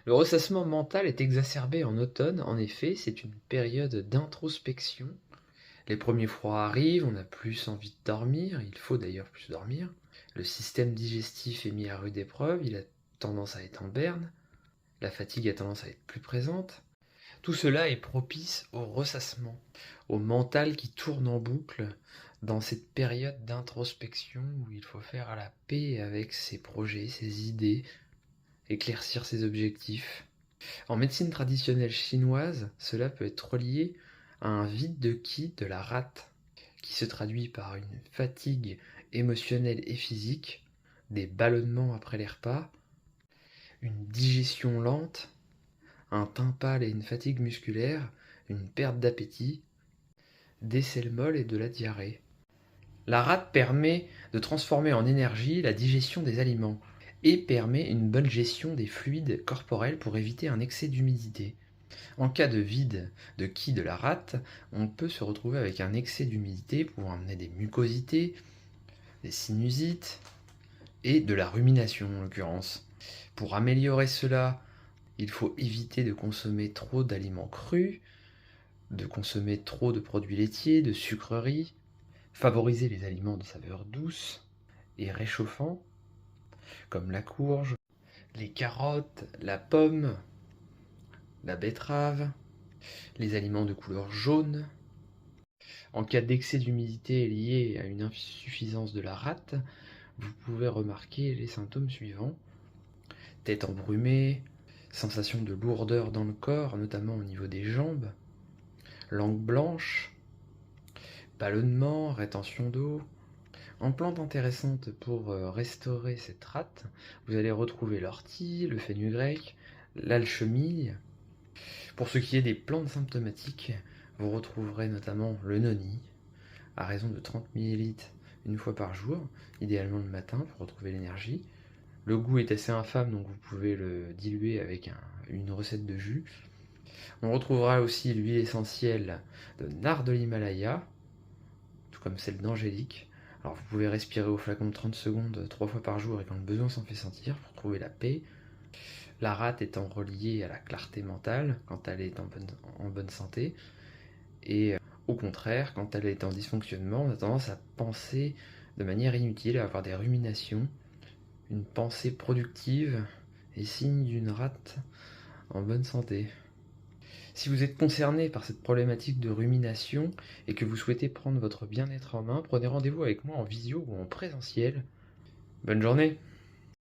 Le ressassement mental est exacerbé en automne, en effet, c'est une période d'introspection. Les premiers froids arrivent, on a plus envie de dormir, il faut d'ailleurs plus dormir. Le système digestif est mis à rude épreuve, il a tendance à être en berne, la fatigue a tendance à être plus présente. Tout cela est propice au ressassement, au mental qui tourne en boucle dans cette période d'introspection où il faut faire la paix avec ses projets, ses idées, éclaircir ses objectifs. En médecine traditionnelle chinoise, cela peut être relié à un vide de qi de la rate, qui se traduit par une fatigue émotionnelle et physique, des ballonnements après les repas, une digestion lente, un teint pâle et une fatigue musculaire, une perte d'appétit, des selles molles et de la diarrhée. La rate permet de transformer en énergie la digestion des aliments et permet une bonne gestion des fluides corporels pour éviter un excès d'humidité. En cas de vide de qi de la rate, on peut se retrouver avec un excès d'humidité pouvant amener des mucosités, des sinusites et de la rumination en l'occurrence. Pour améliorer cela, il faut éviter de consommer trop d'aliments crus, de consommer trop de produits laitiers, de sucreries, favoriser les aliments de saveur douce et réchauffants, comme la courge, les carottes, la pomme, la betterave, les aliments de couleur jaune. En cas d'excès d'humidité lié à une insuffisance de la rate, vous pouvez remarquer les symptômes suivants. Tête embrumée, sensation de lourdeur dans le corps, notamment au niveau des jambes, langue blanche, ballonnement, rétention d'eau. En plante intéressante pour restaurer cette rate, vous allez retrouver l'ortie, le fenugrec, l'alchemille. Pour ce qui est des plantes symptomatiques, vous retrouverez notamment le noni, à raison de 30 ml une fois par jour, idéalement le matin pour retrouver l'énergie. Le goût est assez infâme, donc vous pouvez le diluer avec une recette de jus. On retrouvera aussi l'huile essentielle de nard de l'Himalaya, tout comme celle d'angélique. Alors vous pouvez respirer au flacon de 30 secondes 3 fois par jour et quand le besoin s'en fait sentir pour trouver la paix. La rate étant reliée à la clarté mentale quand elle est en bonne santé. Et au contraire, quand elle est en dysfonctionnement, on a tendance à penser de manière inutile, à avoir des ruminations. Une pensée productive est signe d'une rate en bonne santé. Si vous êtes concerné par cette problématique de rumination et que vous souhaitez prendre votre bien-être en main, prenez rendez-vous avec moi en visio ou en présentiel. Bonne journée!